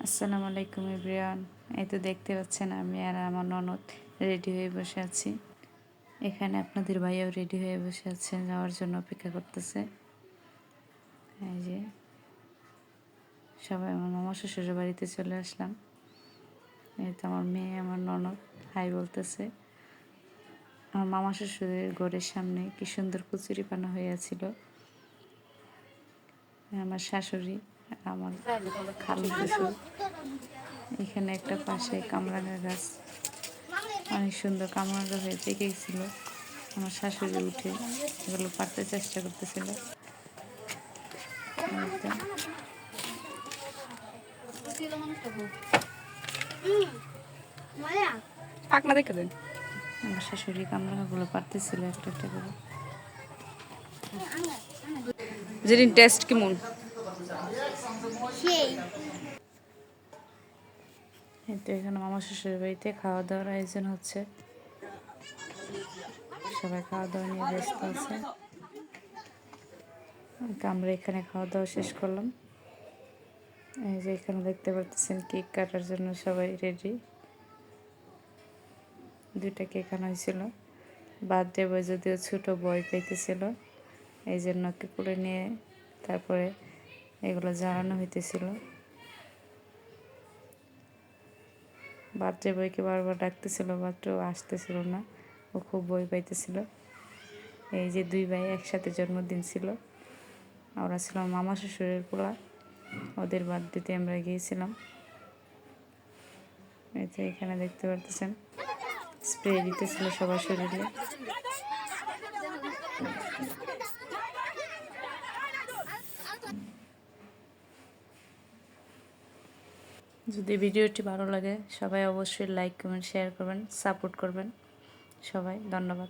আসসালামু আলাইকুম এভরিওয়ান। এই তো দেখতে পাচ্ছেন আমি আর আমার ননদ রেডি হয়ে বসে আছি। এখানে আপনাদের ভাইয়াও রেডি হয়ে বসে আছে, যাওয়ার জন্য অপেক্ষা করতেছে। এই যে সবাই আমার মামা শ্বশুরের বাড়িতে চলে আসলাম। এই তো আমার মেয়ে আমার ননদ হাই বলতেছে। আমার মামা শ্বশুরের ঘরের সামনে কি সুন্দর কচুরি পানা হয়েছিল। আমার শাশুড়ি, আমার খালু শ্বশুর। এখানে একটা পাশে কামরাঙা গাছ, অনেক সুন্দর কামরাঙা হয়ে পেকে গেছিল। আমার শাশুড়ি উঠে এগুলো পারতে চেষ্টা করতেছিল। আমার শাশুড়ি কামরাঙাগুলো পারতেছিল একটা একটা করে। যেদিন টেস্ট কেমন তো এখানে মামা শ্বশুরের বাড়িতে খাওয়া দাওয়ার আয়োজন হচ্ছে। সবাই খাওয়া দাওয়া নিয়ে ব্যস্ত আছে। আমরা এখানে খাওয়া দাওয়া শেষ করলাম। এই যে এখানে দেখতে পাচ্ছেন কেক কাটার জন্য সবাই রেডি। 2টা কেক আনা হয়েছিল। বার্থডে বয় যদিও ছোটো বয় পাইতেছিল, এই জন্য করে নিয়ে তারপরে এগুলো জ্বালানো হইতেছিল। বার্থডে বয়কে বারবার ডাকতেছিল, বাট ও আসতেছিল না, ও খুব বই পাইতেছিল। এই যে 2 ভাই একসাথে জন্মদিন ছিল। ওরা ছিল মামা শ্বশুরের পোলা, ওদের বার্থডেতে আমরা গিয়েছিলাম। এই যে এখানে দেখতে পারতেছেন স্প্রে দিতেছিল সবার শরীরে। যদি ভিডিওটি ভালো লাগে সবাই অবশ্যই লাইক কমেন্ট শেয়ার করবেন, সাপোর্ট করবেন। সবাই ধন্যবাদ।